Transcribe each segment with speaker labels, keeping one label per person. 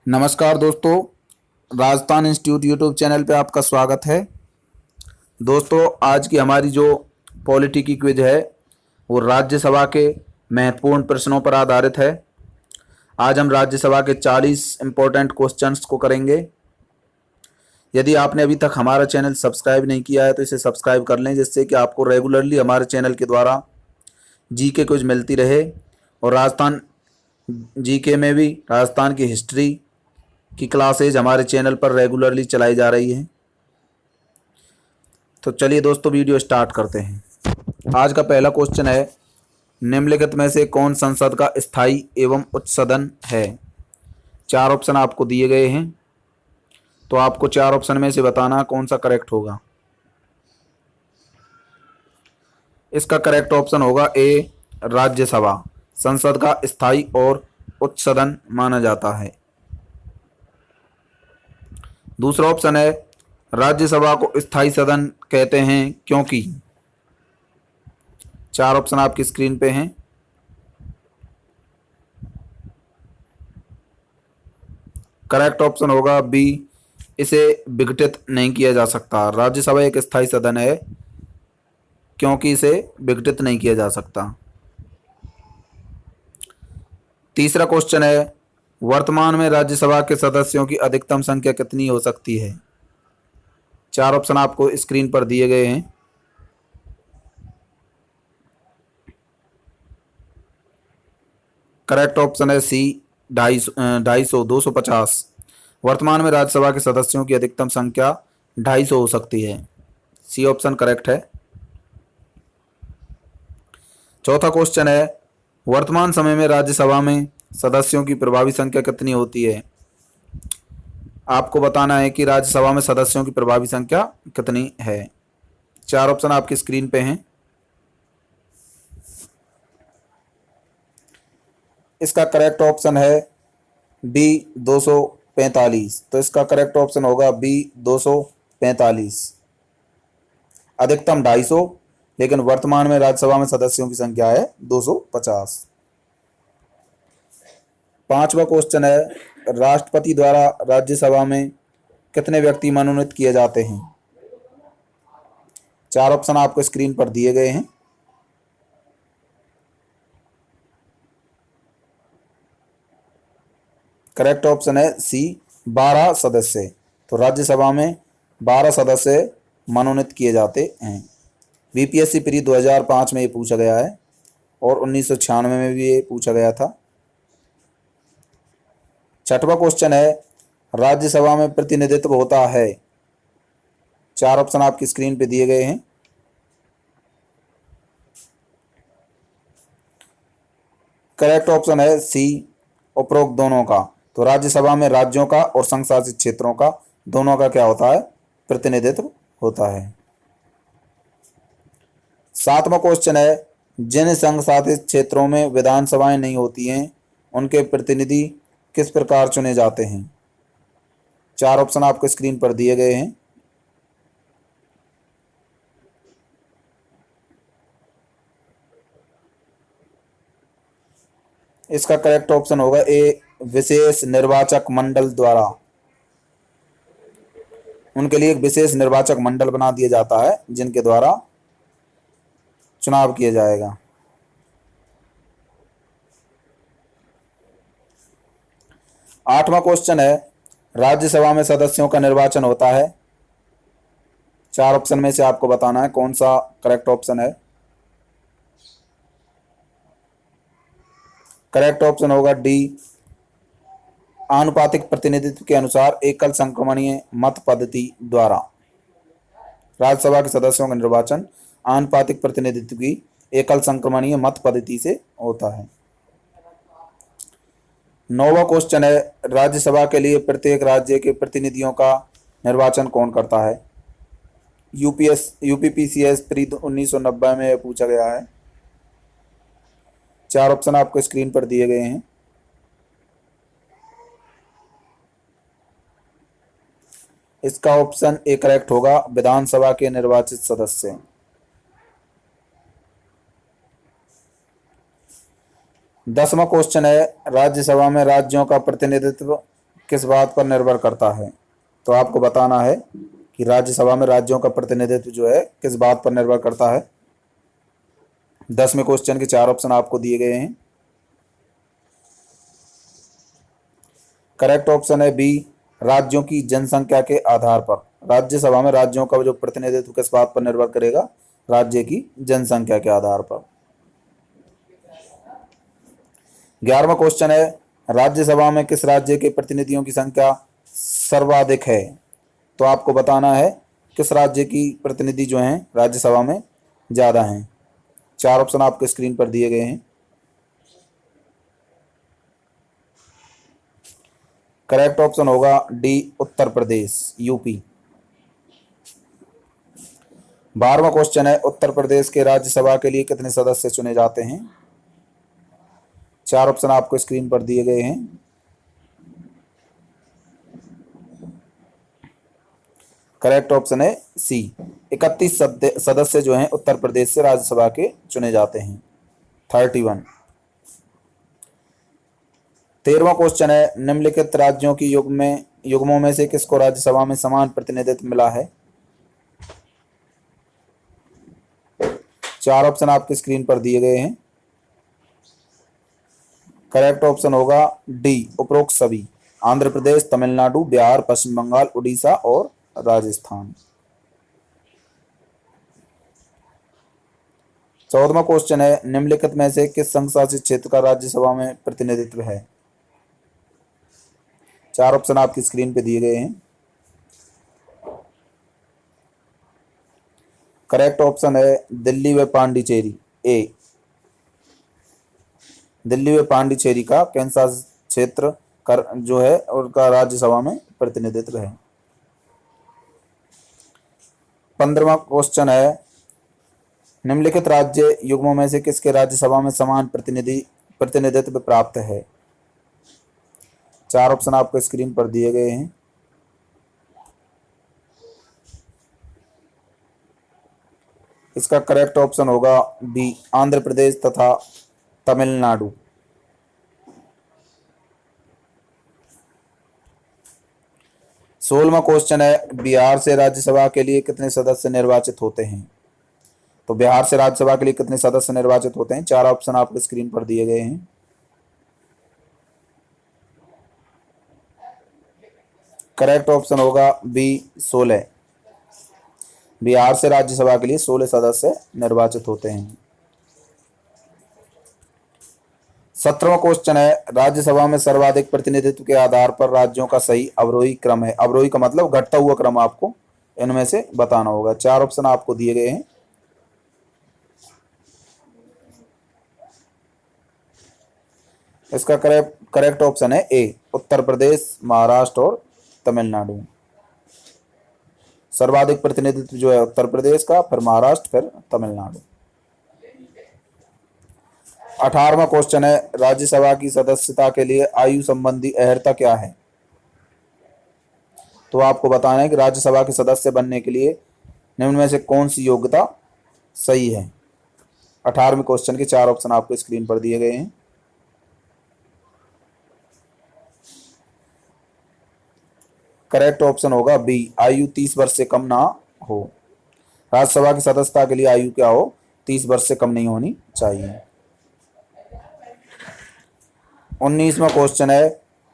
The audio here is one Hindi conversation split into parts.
Speaker 1: नमस्कार दोस्तों, राजस्थान इंस्टीट्यूट यूट्यूब चैनल पे आपका स्वागत है। दोस्तों, आज की हमारी जो पॉलिटी की क्विज है वो राज्यसभा के महत्वपूर्ण प्रश्नों पर आधारित है। आज हम राज्यसभा के 40 इम्पोर्टेंट क्वेश्चंस को करेंगे। यदि आपने अभी तक हमारा चैनल सब्सक्राइब नहीं किया है तो इसे सब्सक्राइब कर लें, जिससे कि आपको रेगुलरली हमारे चैनल के द्वारा जीके क्विज मिलती रहे। और राजस्थान जीके में भी राजस्थान की हिस्ट्री की क्लासेज हमारे चैनल पर रेगुलरली चलाई जा रही हैं। तो चलिए दोस्तों, वीडियो स्टार्ट करते हैं। आज का पहला क्वेश्चन है, निम्नलिखित में से कौन संसद का स्थायी एवं उच्च सदन है? चार ऑप्शन आपको दिए गए हैं, तो आपको चार ऑप्शन में से बताना कौन सा करेक्ट होगा। इसका करेक्ट ऑप्शन होगा ए, राज्यसभा संसद का स्थायी और उच्च सदन माना जाता है। दूसरा ऑप्शन है, राज्यसभा को स्थायी सदन कहते हैं क्योंकि। चार ऑप्शन आपकी स्क्रीन पे हैं। करेक्ट ऑप्शन होगा बी, इसे विघटित नहीं किया जा सकता। राज्यसभा एक स्थायी सदन है क्योंकि इसे विघटित नहीं किया जा सकता। तीसरा क्वेश्चन है, वर्तमान में राज्यसभा के सदस्यों की अधिकतम संख्या कितनी हो सकती है? चार ऑप्शन आपको स्क्रीन पर दिए गए हैं। करेक्ट ऑप्शन है सी, 250, 250। वर्तमान में राज्यसभा के सदस्यों की अधिकतम संख्या 250 हो सकती है। सी ऑप्शन करेक्ट है। चौथा क्वेश्चन है, वर्तमान समय में राज्यसभा में सदस्यों की प्रभावी संख्या कितनी होती है? आपको बताना है कि राज्यसभा में सदस्यों की प्रभावी संख्या कितनी है। चार ऑप्शन आपकी स्क्रीन पे हैं। इसका करेक्ट ऑप्शन है बी, 245। तो इसका करेक्ट ऑप्शन होगा बी, 245। अधिकतम 250, लेकिन वर्तमान में राज्यसभा में सदस्यों की संख्या है 250। पांचवा क्वेश्चन है, राष्ट्रपति द्वारा राज्यसभा में कितने व्यक्ति मनोनीत किए जाते हैं? चार ऑप्शन आपको स्क्रीन पर दिए गए हैं। करेक्ट ऑप्शन है सी, 12 सदस्य। तो राज्यसभा में 12 सदस्य मनोनीत किए जाते हैं। बीपीएससी प्री 2005 में ये पूछा गया है और 1996 में भी ये पूछा गया था। छठवां क्वेश्चन है, राज्यसभा में प्रतिनिधित्व होता है? चार ऑप्शन आपकी स्क्रीन पे दिए गए हैं। करेक्ट ऑप्शन है सी, उपरोक्त दोनों का। तो राज्यसभा में राज्यों का और संघ शासित क्षेत्रों का दोनों का क्या होता है? प्रतिनिधित्व होता है। सातवां क्वेश्चन है, जिन संघ शासित क्षेत्रों में विधानसभाएं नहीं होती हैं उनके प्रतिनिधि किस प्रकार चुने जाते हैं? चार ऑप्शन आपको स्क्रीन पर दिए गए हैं। इसका करेक्ट ऑप्शन होगा ए, विशेष निर्वाचक मंडल द्वारा। उनके लिए एक विशेष निर्वाचक मंडल बना दिया जाता है जिनके द्वारा चुनाव किया जाएगा। आठवां क्वेश्चन है, राज्यसभा में सदस्यों का निर्वाचन होता है? चार ऑप्शन में से आपको बताना है कौन सा करेक्ट ऑप्शन है। करेक्ट ऑप्शन होगा डी, आनुपातिक प्रतिनिधित्व के अनुसार एकल संक्रमणीय मत पद्धति द्वारा। राज्यसभा के सदस्यों का निर्वाचन आनुपातिक प्रतिनिधित्व की एकल संक्रमणीय मत पद्धति से होता है। नौवां क्वेश्चन है, राज्यसभा के लिए प्रत्येक राज्य के प्रतिनिधियों का निर्वाचन कौन करता है? यूपीपीसीएस प्री 1990 में पूछा गया है। चार ऑप्शन आपको स्क्रीन पर दिए गए हैं। इसका ऑप्शन ए करेक्ट होगा, विधानसभा के निर्वाचित सदस्य। 10वां क्वेश्चन है, राज्यसभा में राज्यों का प्रतिनिधित्व किस बात पर निर्भर करता है? तो आपको बताना है कि राज्यसभा में राज्यों का प्रतिनिधित्व जो है किस बात पर निर्भर करता है। 10वें क्वेश्चन के 4 ऑप्शन आपको दिए गए हैं। करेक्ट ऑप्शन है बी, राज्यों की जनसंख्या के आधार पर। राज्यसभा में राज्यों का जो प्रतिनिधित्व किस बात पर निर्भर करेगा? राज्य की जनसंख्या के आधार पर। 11वां क्वेश्चन है, राज्यसभा में किस राज्य के प्रतिनिधियों की संख्या सर्वाधिक है? तो आपको बताना है किस राज्य की प्रतिनिधि जो हैं राज्यसभा में ज़्यादा हैं। 4 ऑप्शन आपके स्क्रीन पर दिए गए हैं। करेक्ट ऑप्शन होगा D, Uttar Pradesh, UP. 12वां question है, उत्तर प्रदेश के राज्यसभा के लिए कितने सदस्य चुने जाते हैं? 4 ऑप्शन आपको स्क्रीन पर दिए गए हैं। करेक्ट ऑप्शन है सी, 31 सदस्य जो हैं उत्तर प्रदेश से राज्यसभा के चुने जाते हैं, 31। 13वां क्वेश्चन है, निम्नलिखित राज्यों की युग्मों में से किसको राज्यसभा में समान प्रतिनिधित्व मिला है? 4 ऑप्शन आपकी स्क्रीन पर दिए गए हैं। करेक्ट ऑप्शन होगा डी, उपरोक्त सभी। आंध्र प्रदेश, तमिलनाडु, बिहार, पश्चिम बंगाल, उड़ीसा और राजस्थान। 14वां क्वेश्चन है, निम्नलिखित में से किस संघ शासित क्षेत्र का राज्यसभा में प्रतिनिधित्व है? 4 ऑप्शन आपकी स्क्रीन पे दिए गए हैं। करेक्ट ऑप्शन है दिल्ली व पांडिचेरी, ए। दिल्ली व पांडिचेरी का केंद्र शासित क्षेत्र कर जो है उनका राज्यसभा में प्रतिनिधित्व है। 15वां क्वेश्चन है, निम्नलिखित राज्य युग्मों में से किसके राज्यसभा में समान प्रतिनिधित्व प्राप्त है? 4 ऑप्शन आपको स्क्रीन पर दिए गए हैं। इसका करेक्ट ऑप्शन होगा बी, आंध्र प्रदेश तथा तमिलनाडु। 16वां क्वेश्चन है, बिहार से राज्यसभा के लिए कितने सदस्य निर्वाचित होते हैं? तो बिहार से राज्यसभा के लिए कितने सदस्य निर्वाचित होते हैं? 4 ऑप्शन आपको स्क्रीन पर दिए गए हैं। करेक्ट ऑप्शन होगा बी, 16। बिहार से राज्यसभा के लिए 16 सदस्य निर्वाचित होते हैं। 17वां क्वेश्चन है, राज्यसभा में सर्वाधिक प्रतिनिधित्व के आधार पर राज्यों का सही अवरोही क्रम है। अवरोही का मतलब घटता हुआ क्रम आपको इनमें से बताना होगा। 4 ऑप्शन आपको दिए गए हैं। इसका करेक्ट ऑप्शन है ए, उत्तर प्रदेश, महाराष्ट्र और तमिलनाडु। सर्वाधिक प्रतिनिधित्व जो है उत्तर प्रदेश का, फिर महाराष्ट्र, फिर तमिलनाडु। 18वां क्वेश्चन है, राज्यसभा की सदस्यता के लिए आयु संबंधी अहर्ता क्या है? तो आपको बताना है कि राज्यसभा के सदस्य बनने के लिए निम्न में से कौन सी योग्यता सही है। 18वें क्वेश्चन के 4 ऑप्शन आपको स्क्रीन पर दिए गए हैं। करेक्ट ऑप्शन होगा बी, आयु 30 वर्ष से कम ना हो। राज्यसभा की सदस्यता के लिए आयु क्या हो? 30 वर्ष से कम नहीं होनी चाहिए। 19वां क्वेश्चन है,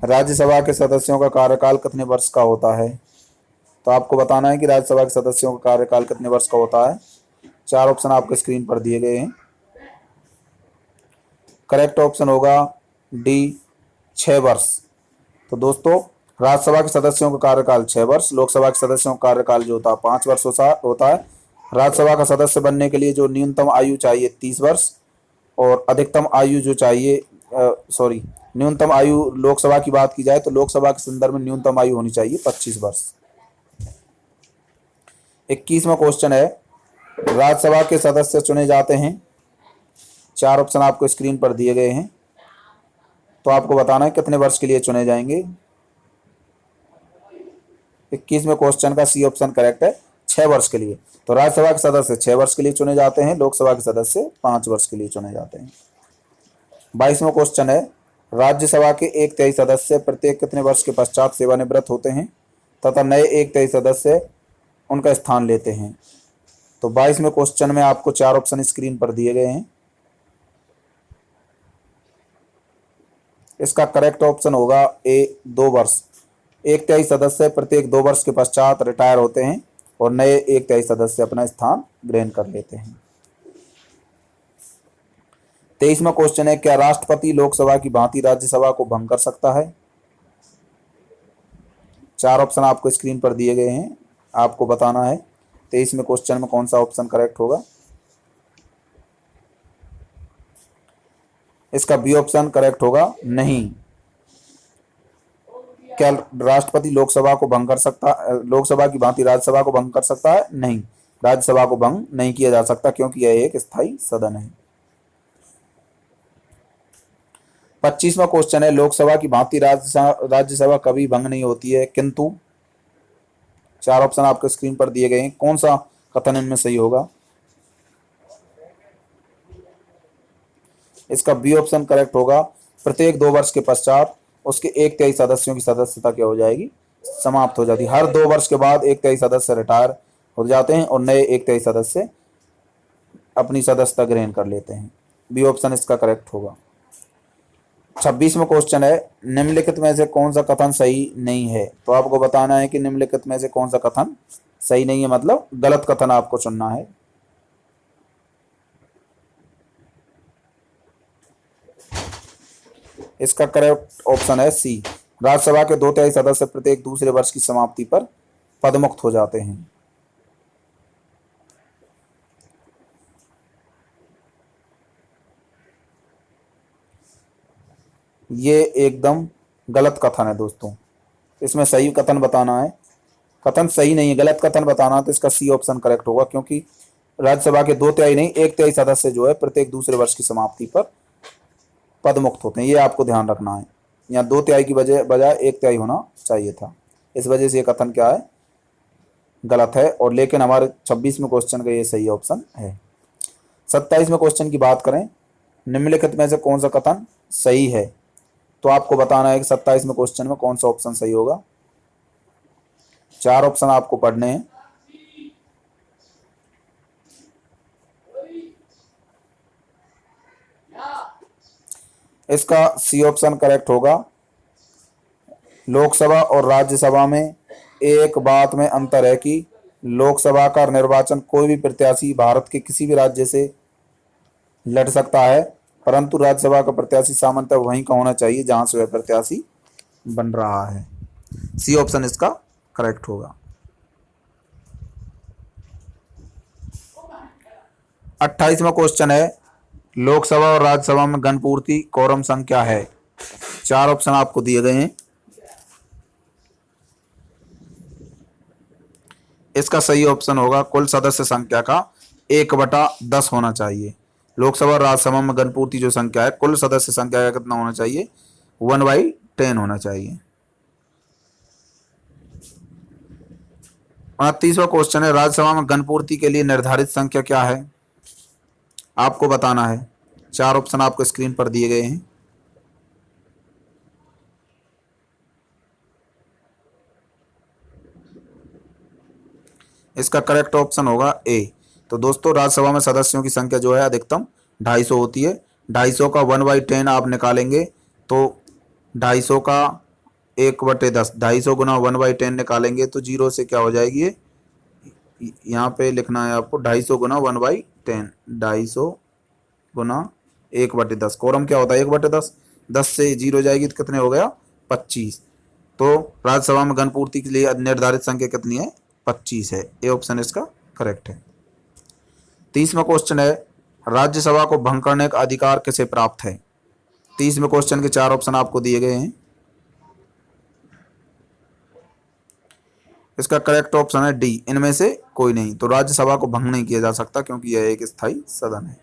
Speaker 1: राज्यसभा के सदस्यों का कार्यकाल कितने वर्ष का होता है? तो आपको बताना है कि राज्यसभा के सदस्यों का कार्यकाल कितने वर्ष का होता है। 4 ऑप्शन आपके स्क्रीन पर दिए गए हैं। करेक्ट ऑप्शन होगा डी, 6 वर्ष। तो दोस्तों, राज्यसभा के सदस्यों का कार्यकाल 6 वर्ष, लोकसभा के सदस्यों का कार्यकाल जो होता है 5 वर्ष होता है। राज्यसभा का सदस्य बनने के लिए जो न्यूनतम आयु चाहिए 30 वर्ष, और अधिकतम आयु जो चाहिए न्यूनतम आयु लोकसभा की बात की जाए तो लोकसभा के संदर्भ में न्यूनतम आयु होनी चाहिए 25 वर्ष। 21वां क्वेश्चन है, राज्यसभा के सदस्य चुने जाते हैं। 4 ऑप्शन आपको स्क्रीन पर दिए गए हैं। तो आपको बताना है कितने वर्ष के लिए चुने जाएंगे। 21वें क्वेश्चन का सी ऑप्शन करेक्ट है, 6 वर्ष के लिए। तो राज्यसभा के सदस्य 6 वर्ष के लिए चुने जाते हैं, लोकसभा के सदस्य 5 वर्ष के लिए चुने जाते हैं। 22वां क्वेश्चन है, राज्यसभा के एक तिहाई सदस्य प्रत्येक कितने वर्ष के पश्चात सेवानिवृत्त होते हैं तथा नए एक तिहाई सदस्य उनका स्थान लेते हैं। तो 22वें क्वेश्चन में आपको 4 ऑप्शन स्क्रीन पर दिए गए हैं। इसका करेक्ट ऑप्शन होगा ए, 2 वर्ष। एक तिहाई सदस्य प्रत्येक 2 वर्ष के पश्चात रिटायर होते हैं और नए एक तिहाई सदस्य अपना स्थान ग्रहण कर लेते हैं। 23वां क्वेश्चन है, क्या राष्ट्रपति लोकसभा की भांति राज्यसभा को भंग कर सकता है? 4 ऑप्शन आपको स्क्रीन पर दिए गए हैं, आपको बताना है 23वें क्वेश्चन में कौन सा ऑप्शन करेक्ट होगा। इसका बी ऑप्शन करेक्ट होगा, नहीं। क्या राष्ट्रपति लोकसभा को भंग कर सकता, लोकसभा की भांति राज्यसभा को भंग कर सकता है? नहीं, राज्यसभा को भंग नहीं किया जा सकता क्योंकि यह एक स्थायी सदन है। 25वां क्वेश्चन है, लोकसभा की भांति राज्यसभा कभी भंग नहीं होती है किंतु। 4 ऑप्शन आपको स्क्रीन पर दिए गए हैं, कौन सा कथन इनमें सही होगा? इसका बी ऑप्शन करेक्ट होगा, प्रत्येक 2 वर्ष के पश्चात उसके एक तिहाई सदस्यों की सदस्यता क्या हो जाएगी? समाप्त हो जाती है। हर 2 वर्ष के बाद एक तिहाई सदस्य रिटायर हो जाते हैं और नए एक तिहाई सदस्य अपनी सदस्यता ग्रहण कर लेते हैं। बी ऑप्शन इसका करेक्ट होगा। 26वां क्वेश्चन है, निम्नलिखित में से कौन सा कथन सही नहीं है? तो आपको बताना है कि निम्नलिखित में से कौन सा कथन सही नहीं है, मतलब गलत कथन आपको चुनना है। इसका करेक्ट ऑप्शन है सी, राज्यसभा के 2 तिहाई सदस्य प्रत्येक दूसरे वर्ष की समाप्ति पर पदमुक्त हो जाते हैं। ये एकदम गलत कथन है दोस्तों, इसमें सही कथन बताना है। कथन सही नहीं है, गलत कथन बताना, तो इसका सी ऑप्शन करेक्ट होगा क्योंकि राज्यसभा के 2 तिहाई नहीं, एक तिहाई सदस्य जो है प्रत्येक दूसरे वर्ष की समाप्ति पर पदमुक्त होते हैं। ये आपको ध्यान रखना है, यहाँ 2 तिहाई की बजाय 1 तिहाई होना चाहिए था। इस वजह से ये कथन क्या है? गलत है। और लेकिन हमारे 26वें क्वेश्चन का ये सही ऑप्शन है। 27वें क्वेश्चन की बात करें, निम्नलिखित में से कौन सा कथन सही है? तो आपको बताना है कि 27वें क्वेश्चन में कौन सा ऑप्शन सही होगा। 4 ऑप्शन आपको पढ़ने हैं। इसका सी ऑप्शन करेक्ट होगा, लोकसभा और राज्यसभा में एक बात में अंतर है कि लोकसभा का निर्वाचन कोई भी प्रत्याशी भारत के किसी भी राज्य से लड़ सकता है, परंतु राज्यसभा का प्रत्याशी सामान्यतः वहीं का होना चाहिए जहां से वह प्रत्याशी बन रहा है। सी ऑप्शन इसका करेक्ट होगा। 28वां क्वेश्चन है, लोकसभा और राज्यसभा में गणपूर्ति कोरम संख्या है? 4 ऑप्शन आपको दिए गए हैं। इसका सही ऑप्शन होगा, कुल सदस्य संख्या का 1/10 होना चाहिए। लोकसभा और राज्यसभा में गणपूर्ति जो संख्या है, कुल सदस्य संख्या का कितना होना चाहिए? 1/10 होना चाहिए। 29वां क्वेश्चन है, राज्यसभा में गणपूर्ति के लिए निर्धारित संख्या क्या है? आपको बताना है। 4 ऑप्शन आपको स्क्रीन पर दिए गए हैं। इसका करेक्ट ऑप्शन होगा ए। तो दोस्तों, राज्यसभा में सदस्यों की संख्या जो है अधिकतम 250 होती है। 250 का 1/10 आप निकालेंगे तो 250 का 1/10, 250 गुना 1/10 निकालेंगे तो जीरो से क्या हो जाएगी? ये यहाँ पे लिखना है आपको, 250 गुना 1/10, 250 गुना 1/10। कोरम क्या होता है? 1/10, 10 से जीरो जाएगी तो कितने हो गया? 25। तो राज्यसभा में गणपूर्ति के लिए निर्धारित संख्या कितनी है? 25 है। ए ऑप्शन इसका करेक्ट है। 30वां क्वेश्चन है, राज्यसभा को भंग करने का अधिकार किसे प्राप्त है? 30वें क्वेश्चन के 4 ऑप्शन आपको दिए गए हैं। इसका करेक्ट ऑप्शन है डी, इनमें से कोई नहीं। तो राज्यसभा को भंग नहीं किया जा सकता क्योंकि यह एक स्थायी सदन है।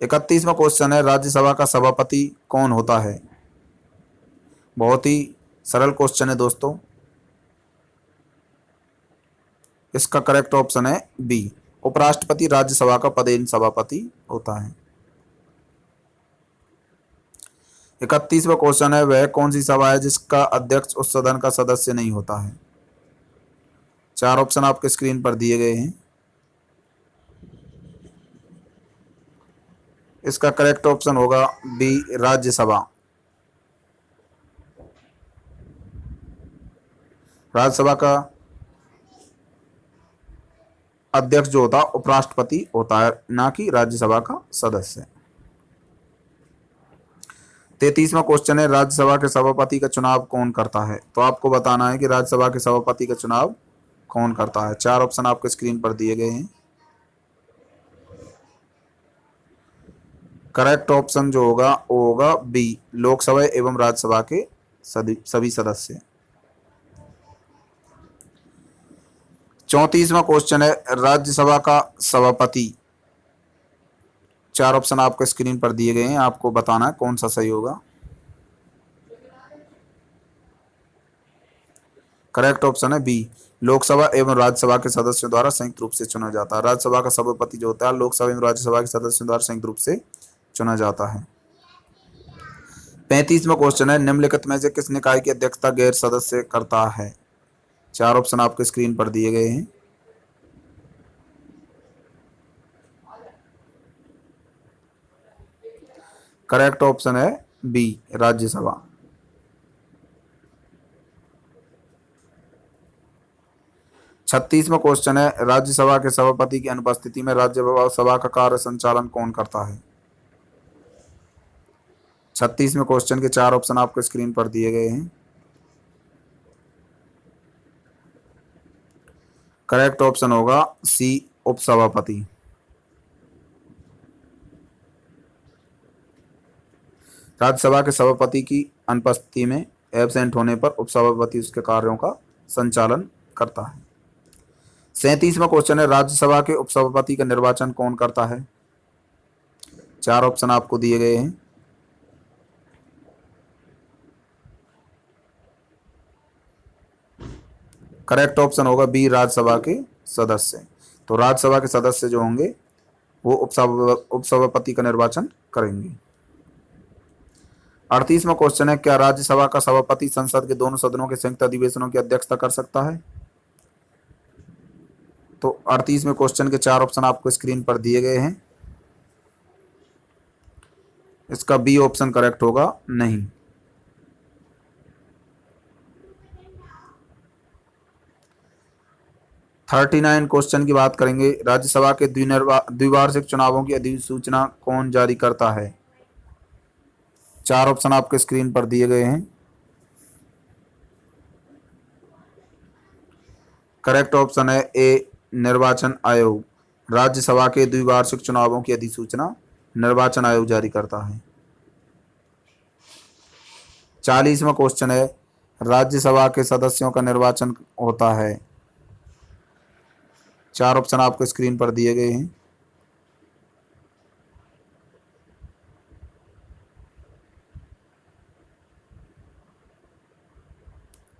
Speaker 1: 31वां क्वेश्चन है, राज्यसभा का सभापति कौन होता है? बहुत ही सरल क्वेश्चन है दोस्तों। इसका करेक्ट ऑप्शन है बी, उपराष्ट्रपति राज्यसभा का पदेन सभापति होता है। 31वां क्वेश्चन है, वह कौन सी सभा है जिसका अध्यक्ष उस सदन का सदस्य नहीं होता है? 4 ऑप्शन आपके स्क्रीन पर दिए गए हैं। इसका करेक्ट ऑप्शन होगा बी, राज्यसभा। राज्यसभा का अध्यक्ष जो होता है उपराष्ट्रपति होता है, ना कि राज्यसभा का सदस्य। 33वां क्वेश्चन है, राज्यसभा के सभापति का चुनाव कौन करता है? तो आपको बताना है कि राज्यसभा के सभापति का चुनाव कौन करता है। 4 ऑप्शन आपके स्क्रीन पर दिए गए हैं। करेक्ट ऑप्शन जो होगा वो होगा बी, लोकसभा एवं राज्यसभा के सभी सदस्य। 34वां क्वेश्चन है, राज्यसभा का सभापति। 4 ऑप्शन आपके स्क्रीन पर दिए गए हैं, आपको बताना है कौन सा सही होगा। करेक्ट ऑप्शन है बी, लोकसभा एवं राज्यसभा के सदस्यों द्वारा संयुक्त रूप से चुना जाता है। राज्यसभा का सभापति जो होता है लोकसभा एवं राज्यसभा के सदस्यों द्वारा संयुक्त रूप से चुना जाता है। 35वां क्वेश्चन है, निम्नलिखित में से किस निकाय की अध्यक्षता गैर सदस्य करता है? 4 ऑप्शन आपके स्क्रीन पर दिए गए हैं। करेक्ट ऑप्शन है बी, राज्यसभा। 36वां क्वेश्चन है, राज्यसभा के सभापति की अनुपस्थिति में राज्यसभा का कार्य संचालन कौन करता है? 36वें क्वेश्चन के 4 ऑप्शन आपके स्क्रीन पर दिए गए हैं। करेक्ट ऑप्शन होगा सी, उपसभापति। राज्यसभा के सभापति की अनुपस्थिति में एब्सेंट होने पर उपसभापति उसके कार्यों का संचालन करता है। 37वां क्वेश्चन है, राज्यसभा के उपसभापति का निर्वाचन कौन करता है? 4 ऑप्शन आपको दिए गए हैं। करेक्ट ऑप्शन होगा बी, राज्यसभा के सदस्य। तो राज्यसभा के सदस्य जो होंगे वो उपसभापति का निर्वाचन करेंगे। 38वां क्वेश्चन है, क्या राज्यसभा का सभापति संसद के दोनों सदनों के संयुक्त अधिवेशनों की अध्यक्षता कर सकता है? तो 38वें क्वेश्चन के 4 ऑप्शन आपको स्क्रीन पर दिए गए हैं। इसका बी ऑप्शन करेक्ट होगा नहीं। 39 क्वेश्चन की बात करेंगे, राज्यसभा के द्विवार्षिक चुनावों की अधिसूचना कौन जारी करता है? 4 ऑप्शन आपके स्क्रीन पर दिए गए हैं। करेक्ट ऑप्शन है ए, निर्वाचन आयोग। राज्यसभा के द्विवार्षिक चुनावों की अधिसूचना निर्वाचन आयोग जारी करता है। 40वां क्वेश्चन है, राज्यसभा के सदस्यों का निर्वाचन होता है। 4 ऑप्शन आपको स्क्रीन पर दिए गए हैं।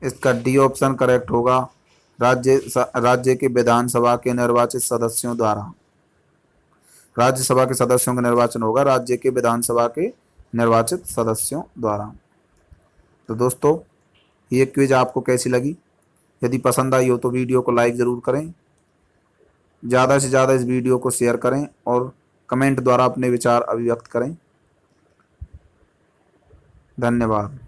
Speaker 1: इसका डी ऑप्शन करेक्ट होगा, राज्य के विधानसभा के निर्वाचित सदस्यों द्वारा। राज्यसभा के सदस्यों का निर्वाचन होगा राज्य के विधानसभा के निर्वाचित सदस्यों द्वारा। तो दोस्तों, ये क्विज आपको कैसी लगी? यदि पसंद आई हो तो वीडियो को लाइक ज़रूर करें, ज़्यादा से ज़्यादा इस वीडियो को शेयर करें और कमेंट द्वारा अपने विचार अभिव्यक्त करें। धन्यवाद।